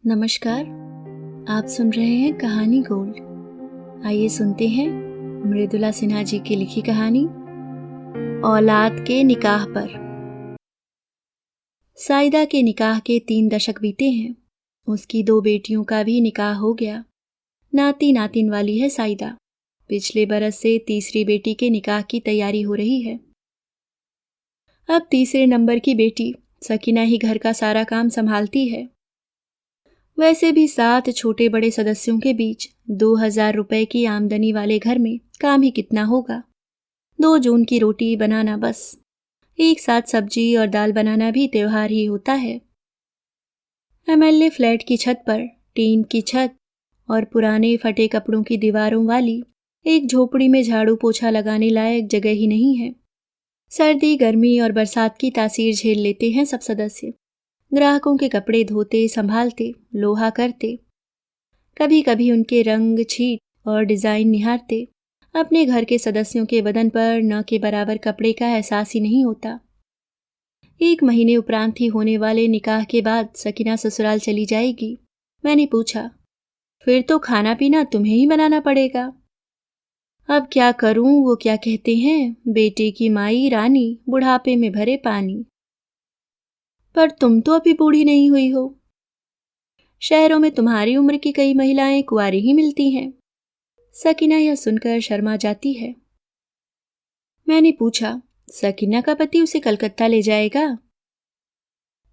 नमस्कार। आप सुन रहे हैं कहानी गोल्ड। आइए सुनते हैं मृदुला सिन्हा जी की लिखी कहानी औलाद के निकाह पर। साइदा के निकाह के 3 दशक बीते हैं। उसकी 2 बेटियों का भी निकाह हो गया। नाती नातिन वाली है साइदा। पिछले बरस से तीसरी बेटी के निकाह की तैयारी हो रही है। अब तीसरे नंबर की बेटी सकीना ही घर का सारा काम संभालती है। वैसे भी 7 छोटे बड़े सदस्यों के बीच 2000 रुपए की आमदनी वाले घर में काम ही कितना होगा। 2 जून की रोटी बनाना बस। एक साथ सब्जी और दाल बनाना भी त्योहार ही होता है। एमएलए फ्लैट की छत पर टीन की छत और पुराने फटे कपड़ों की दीवारों वाली एक झोपड़ी में झाड़ू पोछा लगाने लायक जगह ही नहीं है। सर्दी, गर्मी और बरसात की तासीर झेल लेते हैं सब सदस्य। ग्राहकों के कपड़े धोते, संभालते, लोहा करते, कभी कभी उनके रंग, छीट और डिजाइन निहारते। अपने घर के सदस्यों के बदन पर न के बराबर कपड़े का एहसास ही नहीं होता। 1 महीने उपरांत ही होने वाले निकाह के बाद सकीना ससुराल चली जाएगी। मैंने पूछा, फिर तो खाना पीना तुम्हें ही बनाना पड़ेगा। अब क्या करूं, वो क्या कहते हैं, बेटे की माई रानी, बुढ़ापे में भरे पानी। पर तुम तो अभी बूढ़ी नहीं हुई हो। शहरों में तुम्हारी उम्र की कई महिलाएं कुंवारी ही मिलती हैं। सकीना यह सुनकर शर्मा जाती है। मैंने पूछा, सकीना का पति उसे कलकत्ता ले जाएगा?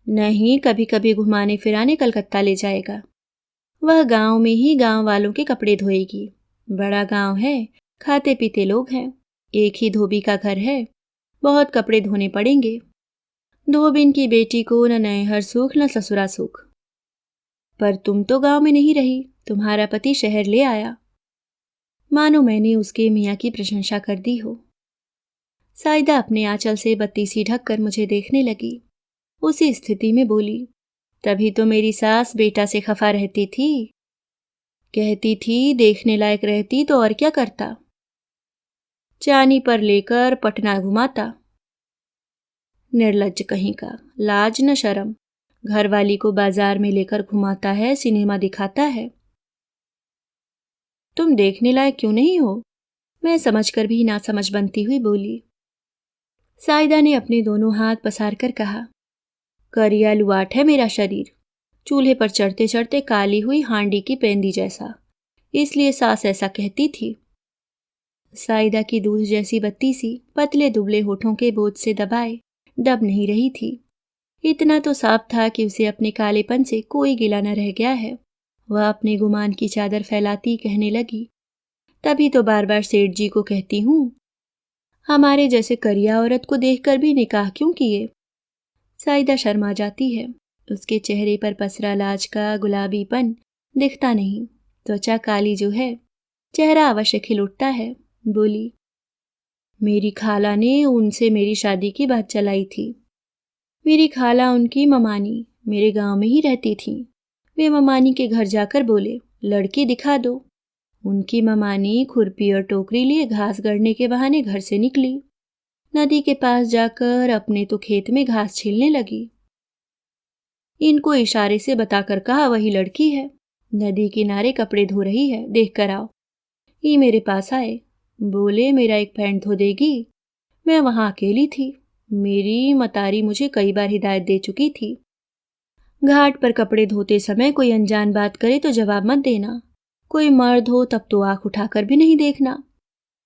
नहीं, कभी कभी घुमाने फिराने कलकत्ता ले जाएगा। वह गांव में ही गांव वालों के कपड़े धोएगी। बड़ा गांव है, खाते पीते लोग हैं। एक ही धोबी का घर है। बहुत कपड़े धोने पड़ेंगे। धोबिन की बेटी को न नैहर सुख न ससुरा सुख। पर तुम तो गांव में नहीं रही, तुम्हारा पति शहर ले आया। मानो मैंने उसके मियाँ की प्रशंसा कर दी हो। साइदा अपने आंचल से बत्ती सी ढककर मुझे देखने लगी। उसी स्थिति में बोली, तभी तो मेरी सास बेटा से खफा रहती थी। कहती थी देखने लायक रहती तो और क्या करता। चानी पर लेकर पटना घुमाता। निर्लज्ज कहीं का, लाज न शर्म। घरवाली को बाजार में लेकर घुमाता है, सिनेमा दिखाता है। तुम देखने लायक क्यों नहीं हो? मैं समझकर भी ना समझ बनती हुई बोली। साइदा ने अपने दोनों हाथ पसार कर कहा, करिया लुआट है मेरा शरीर, चूल्हे पर चढ़ते चढ़ते काली हुई हांडी की पेंदी जैसा, इसलिए सास ऐसा कहती थी। साइदा की दूध जैसी बत्ती सी पतले दुबले होठों के बोझ से दबाए दब नहीं रही थी। इतना तो साफ था कि उसे अपने कालेपन से कोई गिला न रह गया है। वह अपने गुमान की चादर फैलाती कहने लगी, तभी तो बार बार सेठ जी को कहती हूँ, हमारे जैसे करिया औरत को देखकर भी निकाह क्यों किए। साइदा शर्मा जाती है। उसके चेहरे पर पसरा लाज का गुलाबीपन दिखता नहीं। त्वचा काली जो है, चेहरा अवश्य खिल उठता है। बोली, मेरी खाला ने उनसे मेरी शादी की बात चलाई थी। मेरी खाला उनकी ममानी मेरे गांव में ही रहती थी। वे ममानी के घर जाकर बोले, लड़की दिखा दो। उनकी ममानी खुरपी और टोकरी लिए घास गड़ने के बहाने घर से निकली। नदी के पास जाकर अपने तो खेत में घास छीलने लगी। इनको इशारे से बताकर कहा वही लड़की है, नदी किनारे कपड़े धो रही है, देख कर आओ। ये मेरे पास आए, बोले मेरा एक पैंट धो देगी। मैं वहां अकेली थी। मेरी मतारी मुझे कई बार हिदायत दे चुकी थी, घाट पर कपड़े धोते समय कोई अनजान बात करे तो जवाब मत देना। कोई मर्द हो तब तो आंख उठाकर भी नहीं देखना।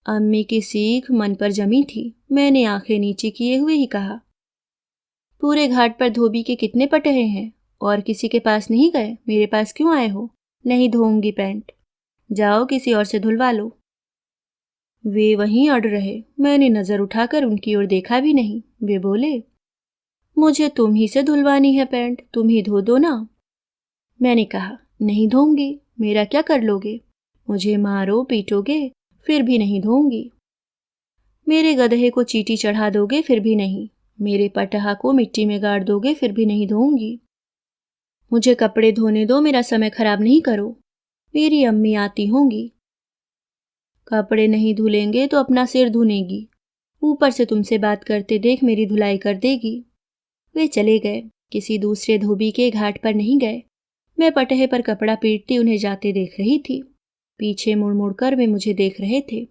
अम्मी की सीख मन पर जमी थी। मैंने आंखें नीचे किए हुए ही कहा, पूरे घाट पर धोबी के कितने पटहे हैं, और किसी के पास नहीं गए, मेरे पास क्यों आए हो? नहीं धोऊंगी पैंट, जाओ किसी और से धुलवा लो। वे वहीं अड़ रहे। मैंने नजर उठाकर उनकी ओर देखा भी नहीं। वे बोले, मुझे तुम ही से धुलवानी है पैंट, तुम ही धो दो ना। मैंने कहा, नहीं धोऊंगी, मेरा क्या कर लोगे? मुझे मारो पीटोगे फिर भी नहीं धोऊंगी। मेरे गधे को चींटी चढ़ा दोगे फिर भी नहीं। मेरे पटहा को मिट्टी में गाड़ दोगे फिर भी नहीं धोऊंगी। मुझे कपड़े धोने दो, मेरा समय खराब नहीं करो। मेरी अम्मी आती होंगी। कपड़े नहीं धुलेंगे तो अपना सिर धुनेगी, ऊपर से तुमसे बात करते देख मेरी धुलाई कर देगी। वे चले गए, किसी दूसरे धोबी के घाट पर नहीं गए। मैं पटहे पर कपड़ा पीटती उन्हें जाते देख रही थी। पीछे मुड़ मुड़ कर वे मुझे देख रहे थे।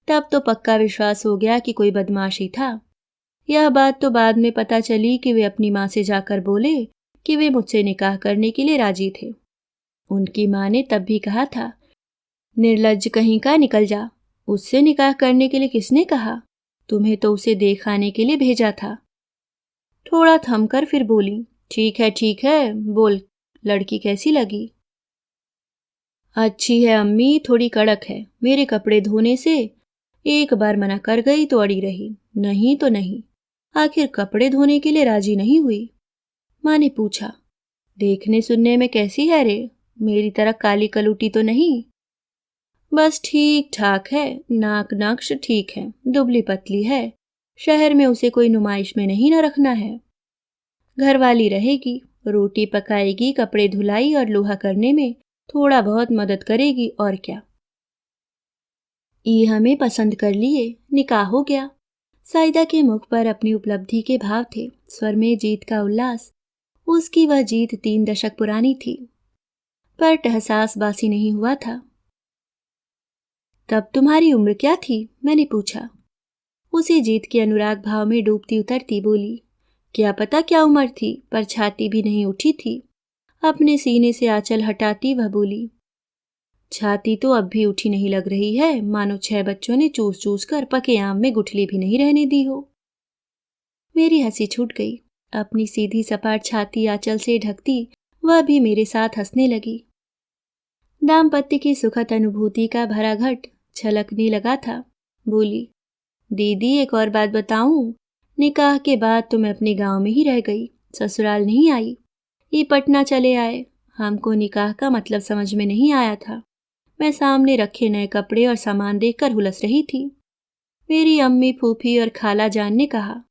तब तो पक्का विश्वास हो गया कि कोई बदमाशी था। यह बात तो बाद में पता चली कि वे अपनी माँ से जाकर बोले कि वे मुझसे निकाह करने के लिए राजी थे। उनकी माँ ने तब भी कहा था, निर्लज्ज कहीं का, निकल जा, उससे निकाह करने के लिए किसने कहा? तुम्हें तो उसे देख आने के लिए भेजा था। थोड़ा थमकर फिर बोली, ठीक है, बोल, लड़की कैसी लगी? अच्छी है अम्मी, थोड़ी कड़क है। मेरे कपड़े धोने से एक बार मना कर गई तो अड़ी रही, नहीं तो नहीं। आखिर कपड़े धोने के लिए राजी नहीं हुई। माँ ने पूछा, देखने सुनने में कैसी है रे? मेरी तरह काली कलूटी तो नहीं? बस ठीक ठाक है, नाक नक्श ठीक है, दुबली पतली है। शहर में उसे कोई नुमाइश में नहीं न रखना है। घरवाली रहेगी, रोटी पकाएगी, कपड़े धुलाई और लोहा करने में थोड़ा बहुत मदद करेगी, और क्या। ये हमें पसंद कर लिए, निकाह हो गया। साइदा के मुख पर अपनी उपलब्धि के भाव थे, स्वर में जीत का उल्लास। उसकी वह जीत 3 दशक पुरानी थी, पर टहसास बासी नहीं हुआ था। तब तुम्हारी उम्र क्या थी? मैंने पूछा। उसी जीत के अनुराग भाव में डूबती उतरती बोली, क्या पता क्या उम्र थी, पर छाती भी नहीं उठी थी। अपने सीने से आंचल हटाती वह बोली, छाती तो अब भी उठी नहीं लग रही है, मानो 6 बच्चों ने चूस चूस कर पके आम में गुठली भी नहीं रहने दी हो। मेरी हंसी छूट गई। अपनी सीधी सपाट छाती आंचल से ढकती वह भी मेरे साथ हंसने लगी। दाम्पत्य की सुखद अनुभूति का भरा घट छलकने लगा था। बोली, दीदी एक और बात बताऊं, निकाह के बाद तो मैं अपने गांव में ही रह गई, ससुराल नहीं आई। ये पटना चले आए। हमको निकाह का मतलब समझ में नहीं आया था। मैं सामने रखे नए कपड़े और सामान देखकर हुलस रही थी। मेरी अम्मी, फूफी और खाला जान ने कहा,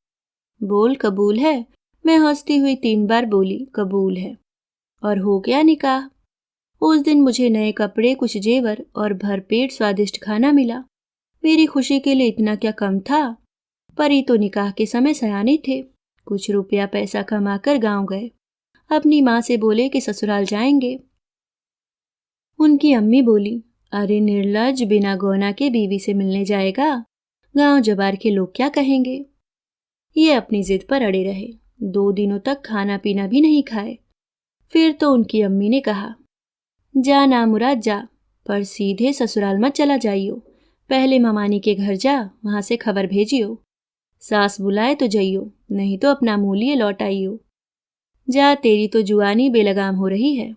बोल कबूल है? मैं हंसती हुई 3 बार बोली, कबूल है। और हो गया निकाह। उस दिन मुझे नए कपड़े, कुछ जेवर और भरपेट स्वादिष्ट खाना मिला। मेरी खुशी के लिए इतना क्या कम था? परी तो निकाह के समय सयाने थे। कुछ रुपया पैसा कमाकर गांव गए। अपनी माँ से बोले कि ससुराल जाएंगे। उनकी अम्मी बोली, अरे निर्लज, बिना गौना के बीवी से मिलने जाएगा? गांव जबार के लोग क्या कहेंगे? ये अपनी जिद पर अड़े रहे। 2 दिनों तक खाना पीना भी नहीं खाए। फिर तो उनकी अम्मी ने कहा, जा नामुराद जा, पर सीधे ससुराल मत चला जाइयो। पहले ममानी के घर जा, वहां से खबर भेजियो। सास बुलाए तो जइयो, नहीं तो अपना मुंह लिए लौट आइयो। जा, तेरी तो जुआनी बेलगाम हो रही है।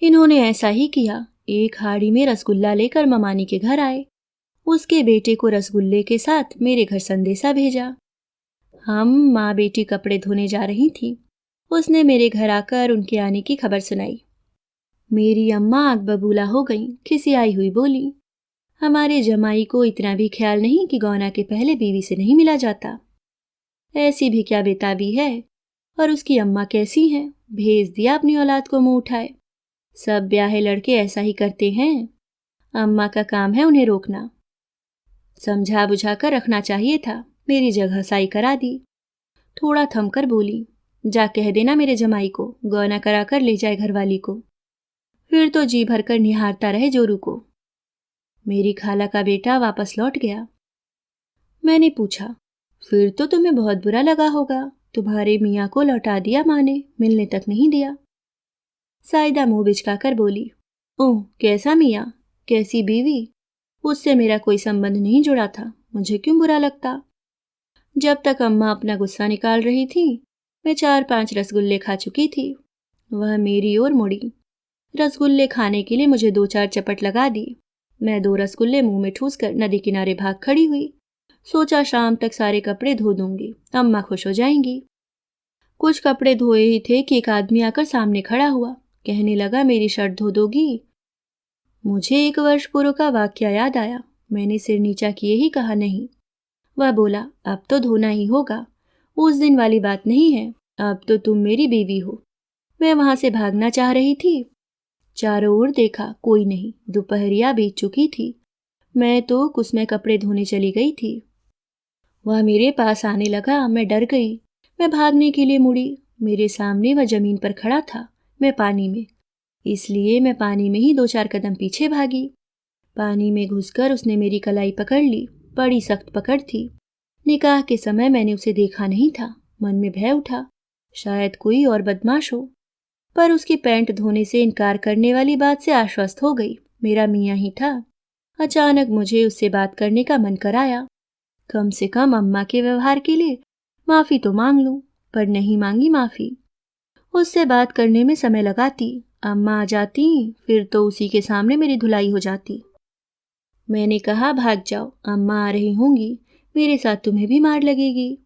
इन्होंने ऐसा ही किया। एक हाड़ी में रसगुल्ला लेकर ममानी के घर आए। उसके बेटे को रसगुल्ले के साथ मेरे घर संदेशा भेजा। हम माँ बेटी कपड़े धोने जा रही थी। उसने मेरे घर आकर उनके आने की खबर सुनाई। मेरी अम्मा आग बबूला हो गई, खिसियाई हुई बोली, हमारे जमाई को इतना भी ख्याल नहीं कि गौना के पहले बीवी से नहीं मिला जाता। ऐसी भी क्या बेताबी है। और उसकी अम्मा कैसी हैं? भेज दिया अपनी औलाद को मुंह उठाए। सब ब्याहे लड़के ऐसा ही करते हैं। अम्मा का काम है उन्हें रोकना। समझा बुझा कर रखना चाहिए था। मेरी जगह साई करा दी। थोड़ा थमकर बोली, जा कह देना मेरे जमाई को गौना करा कर ले जाए घरवाली को। फिर तो जी भरकर निहारता रहे जोरू को। मेरी खाला का बेटा वापस लौट गया। मैंने पूछा, फिर तो तुम्हें बहुत बुरा लगा होगा। तुम्हारे मियाँ को लौटा दिया माँ ने, मिलने तक नहीं दिया। साइदा मुंह बिचकाकर बोली, ओह कैसा मियाँ, कैसी बीवी? उससे मेरा कोई संबंध नहीं जुड़ा था, मुझे क्यों बुरा लगता? जब तक अम्मा अपना गुस्सा निकाल रही थी, मैं 4-5 रसगुल्ले खा चुकी थी। वह मेरी ओर मुड़ी। रसगुल्ले खाने के लिए मुझे 2-4 चपट लगा दी। मैं 2 रसगुल्ले मुंह में ठूस कर नदी किनारे भाग खड़ी हुई। सोचा शाम तक सारे कपड़े धो दूंगी, अम्मा खुश हो जाएंगी। कुछ कपड़े धोए ही थे कि एक आदमी आकर सामने खड़ा हुआ। कहने लगा, मेरी शर्ट धो दोगी? मुझे 1 वर्ष पूर्व का वाकया याद आया। मैंने सिर नीचा किए ही कहा, नहीं। वह बोला, अब तो धोना ही होगा। उस दिन वाली बात नहीं है, अब तो तुम मेरी बीवी हो। मैं वहां से भागना चाह रही थी। चारों ओर देखा, कोई नहीं। दोपहरिया बीत चुकी थी। मैं तो कुसमें कपड़े धोने चली गई थी। वह मेरे पास आने लगा। मैं डर गई। मैं भागने के लिए मुड़ी। मेरे सामने वह जमीन पर खड़ा था। मैं पानी में। इसलिए मैं पानी में ही 2-4 कदम पीछे भागी। पानी में घुसकर उसने मेरी कलाई पकड़ ली। बड़ी सख्त पकड़ थी। निकाह के समय मैंने उसे देखा नहीं था। मन में भय उठा, शायद कोई और बदमाश हो। पर उसकी पैंट धोने से इनकार करने वाली बात से आश्वस्त हो गई। मेरा मियाँ ही था। अचानक मुझे उससे बात करने का मन कराया। कम से कम अम्मा के व्यवहार के लिए माफ़ी तो मांग लूं, पर नहीं मांगी माफ़ी। उससे बात करने में समय लगाती। अम्मा आ जाती, फिर तो उसी के सामने मेरी धुलाई हो जाती। मैंने कहा, भाग जाओ, अम्मा आ रही होंगी, मेरे साथ तुम्हें भी मार लगेगी।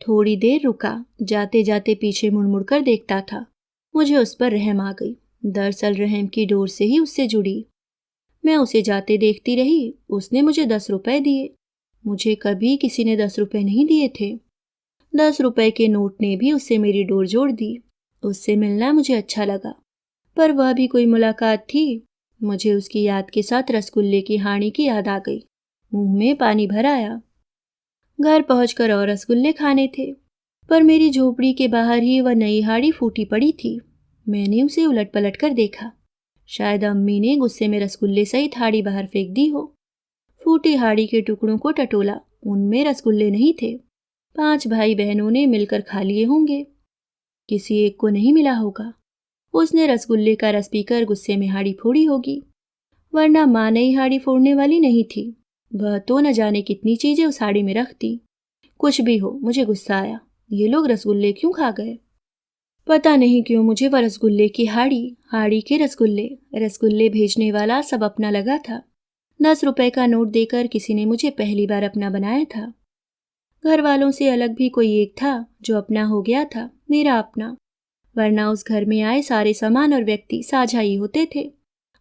थोड़ी देर रुका, जाते जाते पीछे मुड़ मुड़ कर देखता था। मुझे उस पर रहम आ गई। दरअसल रहम की डोर से ही उससे जुड़ी। मैं उसे जाते देखती रही। उसने मुझे 10 रुपए दिए। मुझे कभी किसी ने 10 रुपए नहीं दिए थे। 10 रुपए के नोट ने भी उससे मेरी डोर जोड़ दी। उससे मिलना मुझे अच्छा लगा, पर वह भी कोई मुलाकात थी। मुझे उसकी याद के साथ रसगुल्ले की हांडी की याद आ गई। मुंह में पानी भर आया। घर पहुंचकर और रसगुल्ले खाने थे, पर मेरी झोपड़ी के बाहर ही वह नई हांडी फूटी पड़ी थी। मैंने उसे उलट पलट कर देखा। शायद अम्मी ने गुस्से में रसगुल्ले सहित हांडी बाहर फेंक दी हो। फूटी हांडी के टुकड़ों को टटोला, उनमें रसगुल्ले नहीं थे। 5 भाई बहनों ने मिलकर खा लिए होंगे। किसी एक को नहीं मिला होगा। उसने रसगुल्ले का रस पीकर गुस्से में हांडी फोड़ी होगी, वरना माँ नई हांडी फोड़ने वाली नहीं थी। वह तो न जाने कितनी चीजें उस हांडी में रखती। कुछ भी हो, मुझे गुस्सा आया। ये लोग रसगुल्ले क्यों खा गए? पता नहीं क्यों मुझे वह रसगुल्ले की हांडी, हांडी के रसगुल्ले, रसगुल्ले भेजने वाला सब अपना लगा था। 10 रुपए का नोट देकर किसी ने मुझे पहली बार अपना बनाया था। घर वालों से अलग भी कोई एक था जो अपना हो गया था, मेरा अपना। वरना उस घर में आए सारे सामान और व्यक्ति साझा ही होते थे।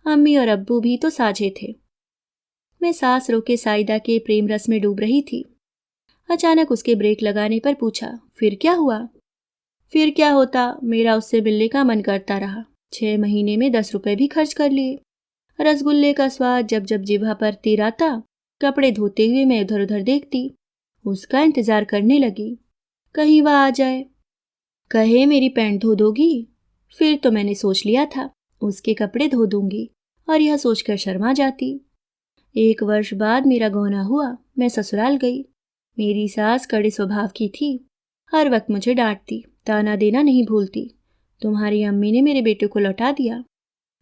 अम्मी और अब्बू भी तो साझे थे। मैं सांस रोके साइदा के प्रेम रस में डूब रही थी। अचानक उसके ब्रेक लगाने पर पूछा, फिर क्या हुआ? फिर क्या होता, मेरा उससे मिलने का मन करता रहा। 6 महीने में 10 रुपए भी खर्च कर लिए। रसगुल्ले का स्वाद जब जब जिभा पर तीर आता, कपड़े धोते हुए मैं उधर उधर देखती। उसका इंतजार करने लगी, कहीं वह आ जाए, कहे मेरी पैंट धो दोगी। फिर तो मैंने सोच लिया था उसके कपड़े धो दूंगी, और यह सोचकर शर्मा जाती। 1 वर्ष बाद मेरा गौना हुआ। मैं ससुराल गई। मेरी सास कड़े स्वभाव की थी। हर वक्त मुझे डांटती, ताना देना नहीं भूलती। तुम्हारी अम्मी ने मेरे बेटे को लौटा दिया,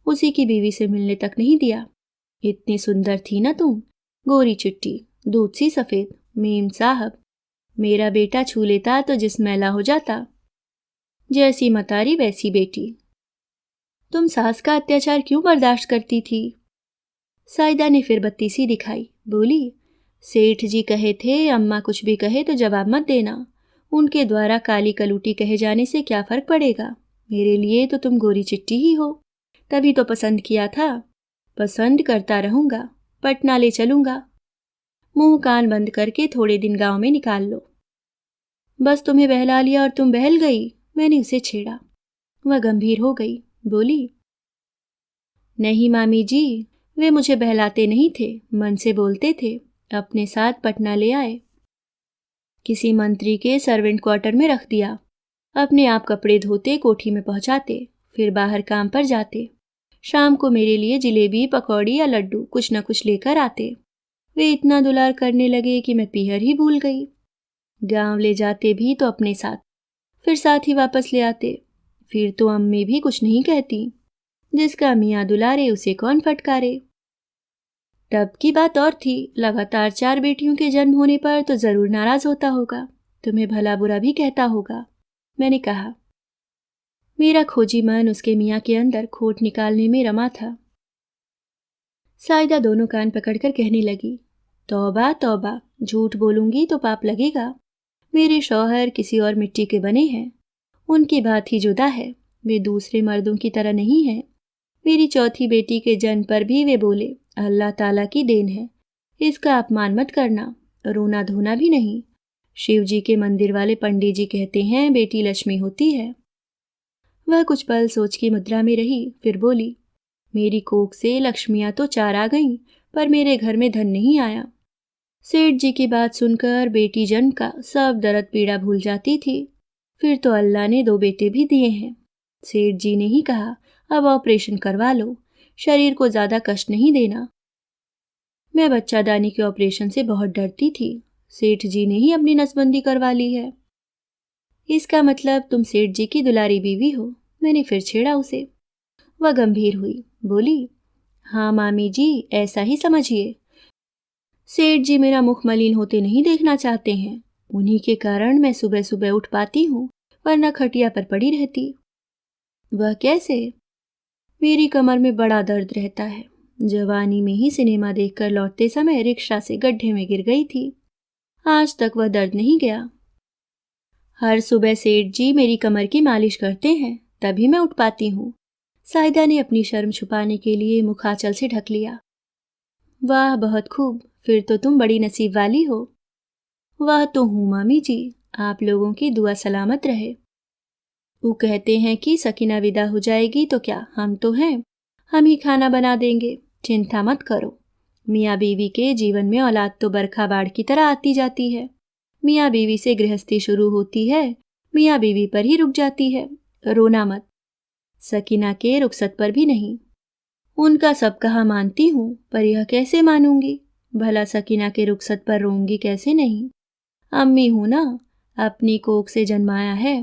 उसी की बीवी से मिलने तक नहीं दिया। इतनी सुंदर थी ना तुम, गोरी चिट्टी, दूध सी सफेद, मेम साहब। मेरा बेटा छू लेता तो जिस्म मैला हो जाता। जैसी मतारी वैसी बेटी। तुम सास का अत्याचार क्यों बर्दाश्त करती थी? साइदा ने फिर बत्ती सी दिखाई, बोली, सेठ जी कहे थे अम्मा कुछ भी कहे तो जवाब मत देना। उनके द्वारा काली कलूटी कहे जाने से क्या फर्क पड़ेगा? मेरे लिए तो तुम गोरी चिट्टी ही हो, तभी तो पसंद किया था। पसंद करता रहूंगा, पटना ले चलूंगा। मुंह कान बंद करके थोड़े दिन गांव में निकाल लो। बस तुम्हें बहला लिया और तुम बहल गई। मैंने उसे छेड़ा। वह गंभीर हो गई, बोली, नहीं मामी जी, वे मुझे बहलाते नहीं थे, मन से बोलते थे। अपने साथ पटना ले आए, किसी मंत्री के सर्वेंट क्वार्टर में रख दिया। अपने आप कपड़े धोते, कोठी में पहुंचाते, फिर बाहर काम पर जाते। शाम को मेरे लिए जिलेबी, पकौड़ी या लड्डू कुछ न कुछ लेकर आते। वे इतना दुलार करने लगे कि मैं पीहर ही भूल गई। गांव ले जाते भी तो अपने साथ, फिर साथ ही वापस ले आते। फिर तो अम्मी भी कुछ नहीं कहती। जिसका मियाँ दुलारे उसे कौन फटकारे। तब की बात और थी। लगातार 4 बेटियों के जन्म होने पर तो जरूर नाराज होता होगा, तुम्हें भला बुरा भी कहता होगा। मैंने कहा। मेरा खोजी मन उसके मियाँ के अंदर खोट निकालने में रमा था। साइदा दोनों कान पकड़कर कहने लगी, तौबा तौबा, झूठ बोलूंगी तो पाप लगेगा। मेरे शौहर किसी और मिट्टी के बने हैं। उनकी बात ही जुदा है। वे दूसरे मर्दों की तरह नहीं हैं। मेरी चौथी बेटी के जन्म पर भी वे बोले, अल्लाह ताला की देन है, इसका अपमान मत करना। रोना धोना भी नहीं। शिव जी के मंदिर वाले पंडित जी कहते हैं बेटी लक्ष्मी होती है। वह कुछ पल सोच की मुद्रा में रही, फिर बोली, मेरी कोख से लक्ष्मियां तो 4 आ गईं, पर मेरे घर में धन नहीं आया। सेठ जी की बात सुनकर बेटी जन्म का सब दर्द पीड़ा भूल जाती थी। फिर तो अल्लाह ने 2 बेटे भी दिए हैं। सेठ जी ने ही कहा, अब ऑपरेशन करवा लो, शरीर को ज्यादा कष्ट नहीं देना। मैं बच्चादानी के ऑपरेशन से बहुत डरती थी। सेठ जी ने ही अपनी नसबंदी करवा ली है। इसका मतलब तुम सेठ जी की दुलारी बीवी हो? मैंने फिर छेड़ा उसे। वह गंभीर हुई, बोली, हाँ मामी जी, ऐसा ही समझिए। सेठ जी मेरा मुख मलिन होते नहीं देखना चाहते हैं। उन्हीं के कारण मैं सुबह सुबह उठ पाती हूँ, वरना खटिया पर पड़ी रहती। वह कैसे? मेरी कमर में बड़ा दर्द रहता है। जवानी में ही सिनेमा देखकर लौटते समय रिक्शा से गड्ढे में गिर गई थी। आज तक वह दर्द नहीं गया। हर सुबह सेठ जी मेरी कमर की मालिश करते हैं, तभी मैं उठ पाती हूँ। साइदा ने अपनी शर्म छुपाने के लिए मुख आंचल से ढक लिया। वाह, बहुत खूब, फिर तो तुम बड़ी नसीब वाली हो। वह तो हूँ मामी जी, आप लोगों की दुआ सलामत रहे। वो कहते हैं कि सकीना विदा हो जाएगी तो क्या, हम तो हैं, हम ही खाना बना देंगे, चिंता मत करो। मियाँ बीवी के जीवन में औलाद तो बरखा बाढ़ की तरह आती जाती है। मियाँ बीवी से गृहस्थी शुरू होती है, मियाँ बीवी पर ही रुक जाती है। रोना मत। सकीना के रुखसत पर भी नहीं। उनका सब कहा मानती हूँ, पर यह कैसे मानूंगी? भला सकीना के रुखसत पर रोऊंगी कैसे नहीं? अम्मी हूं ना, अपनी कोख से जन्माया है।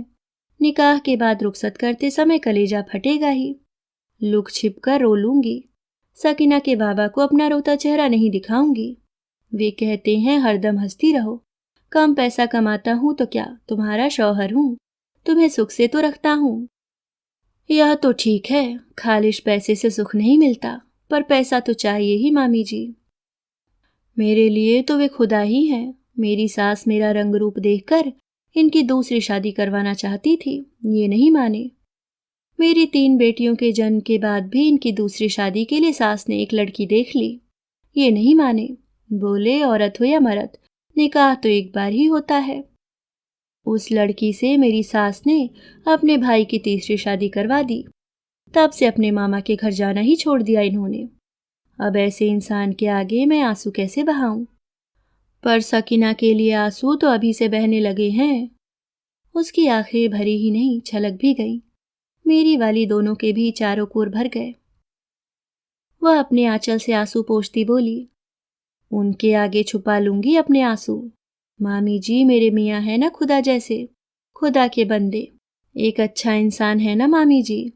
निकाह के बाद रुखसत करते समय कलेजा फटेगा ही। लुक छिप कर रो लूंगी। सकीना के बाबा को अपना रोता चेहरा नहीं दिखाऊंगी। वे कहते हैं हरदम हंसती रहो। कम पैसा कमाता हूं तो क्या, तुम्हारा शौहर हूं, तुम्हें सुख से तो रखता हूं। यह तो ठीक है, खालिश पैसे से सुख नहीं मिलता, पर पैसा तो चाहिए ही मामी जी। मेरे लिए तो वे खुदा ही हैं। मेरी सास मेरा रंग रूप देखकर इनकी दूसरी शादी करवाना चाहती थी, ये नहीं माने। मेरी 3 बेटियों के जन्म के बाद भी इनकी दूसरी शादी के लिए सास ने एक लड़की देख ली, ये नहीं माने। बोले औरत हो या मर्द, निकाह तो एक बार ही होता है। उस लड़की से मेरी सास ने अपने भाई की तीसरी शादी करवा दी। तब से अपने मामा के घर जाना ही छोड़ दिया इन्होंने। अब ऐसे इंसान के आगे मैं आंसू कैसे बहाऊं? पर सकीना के लिए आंसू तो अभी से बहने लगे हैं। उसकी आंखें भरी ही नहीं, छलक भी गई। मेरी वाली दोनों के भी चारों कोर भर गए। वह अपने आंचल से आंसू पोंछती बोली, उनके आगे छुपा लूंगी अपने आंसू। मामी जी, मेरे मियाँ है ना खुदा जैसे, खुदा के बंदे। एक अच्छा इंसान है ना मामी जी।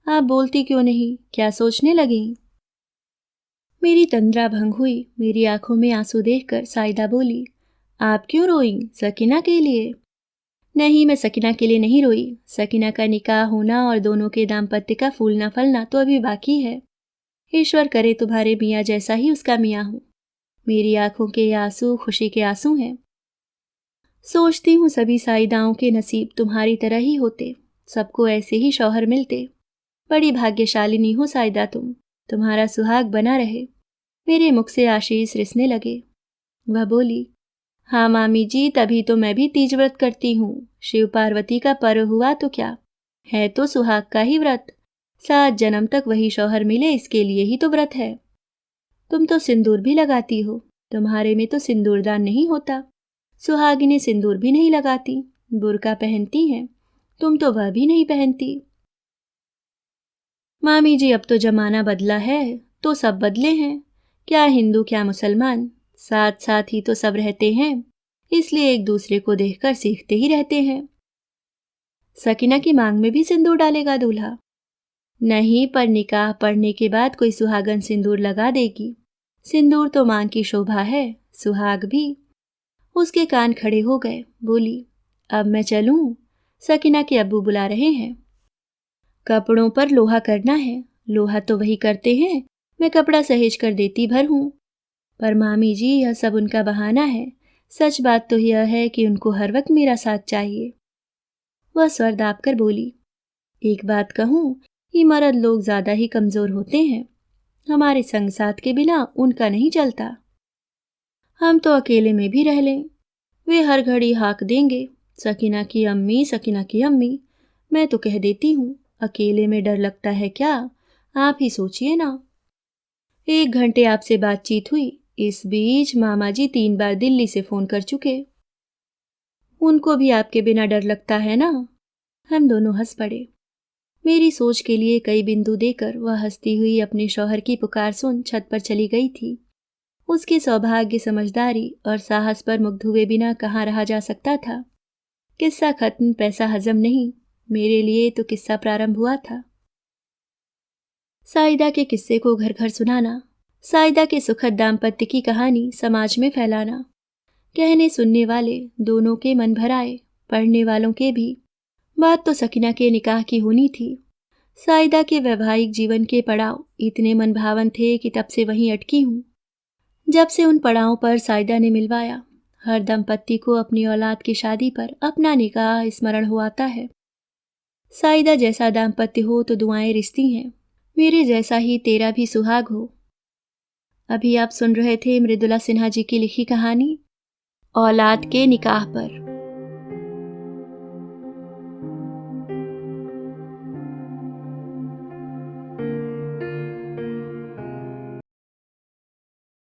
आप बोलती क्यों नहीं, क्या सोचने लगी? मेरी तंद्रा भंग हुई। मेरी आंखों में आंसू देखकर साइदा बोली, आप क्यों रोई? सकीना के लिए? नहीं, मैं सकीना के लिए नहीं रोई। सकीना का निकाह होना और दोनों के दाम्पत्य का फूलना फलना तो अभी बाकी है। ईश्वर करे तुम्हारे मियाँ जैसा ही उसका मियाँ हो। मेरी आंखों के ये आंसू खुशी के आंसू हैं। सोचती हूँ सभी साइदाओं के नसीब तुम्हारी तरह ही होते, सबको ऐसे ही शौहर मिलते। बड़ी भाग्यशालिनी हो साइदा तुम, तुम्हारा सुहाग बना रहे। मेरे मुख से आशीष रिसने लगे। वह बोली, हाँ मामी जी, तभी तो मैं भी तीज व्रत करती हूँ। शिव पार्वती का पर्व हुआ तो क्या, है तो सुहाग का ही व्रत। 7 जन्म तक वही शौहर मिले, इसके लिए ही तो व्रत है। तुम तो सिंदूर भी लगाती हो, तुम्हारे में तो सिंदूरदान नहीं होता। सुहागिनें सिंदूर भी नहीं लगाती, बुर्का पहनती हैं, तुम तो वह भी नहीं पहनती। मामी जी, अब तो जमाना बदला है, तो सब बदले हैं। क्या हिंदू क्या मुसलमान, साथ साथ ही तो सब रहते हैं, इसलिए एक दूसरे को देखकर सीखते ही रहते हैं। सकीना की मांग में भी सिंदूर डालेगा दूल्हा? नहीं, पर निकाह पढ़ने के बाद कोई सुहागन सिंदूर लगा देगी। सिंदूर तो मांग की शोभा है, सुहाग भी। उसके कान खड़े हो गए। बोली, अब मैं चलूं? सकीना के अब्बू बुला रहे हैं। कपड़ों पर लोहा करना है, लोहा तो वही करते हैं, मैं कपड़ा सहेज कर देती भर हूं। पर मामी जी, यह सब उनका बहाना है। सच बात तो यह है कि उनको हर वक्त मेरा साथ चाहिए। वह स्वर दाब कर बोली, एक बात कहूं, ये मर्द लोग ज्यादा ही कमजोर होते हैं। हमारे संग साथ के बिना उनका नहीं चलता। हम तो अकेले में भी रह लें, वे हर घड़ी हाक देंगे, सकीना की अम्मी, सकीना की अम्मी। मैं तो कह देती हूँ, अकेले में डर लगता है क्या? आप ही सोचिए ना। 1 घंटे आपसे बातचीत हुई, इस बीच मामा जी 3 बार दिल्ली से फोन कर चुके। उनको भी आपके बिना डर लगता है ना? हम दोनों हंस पड़े। मेरी सोच के लिए कई बिंदु देकर वह हंसती हुई अपने शौहर की पुकार सुन छत पर चली गई थी। उसके सौभाग्य, समझदारी और साहस पर मुग्ध हुए बिना कहाँ रहा जा सकता था। किस्सा खत्म, पैसा हजम नहीं। मेरे लिए तो किस्सा प्रारंभ हुआ था। साइदा के किस्से को घर घर सुनाना, साइदा के सुखद दाम्पत्य की कहानी समाज में फैलाना, कहने सुनने वाले दोनों के मन भर आए, पढ़ने वालों के भी। बात तो सकीना के निकाह की होनी थी। साइदा के वैवाहिक जीवन के पड़ाव इतने मनभावन थे कि तब से वहीं अटकी हूँ। जब से उन पड़ावों पर साइदा ने मिलवाया, हर दंपत्ति को अपनी औलाद की शादी पर अपना निकाह स्मरण हो आता है। साइदा जैसा दाम्पत्य हो तो दुआएं रिश्ती हैं, मेरे जैसा ही तेरा भी सुहाग हो। अभी आप सुन रहे थे मृदुला सिन्हा जी की लिखी कहानी औलाद के निकाह पर।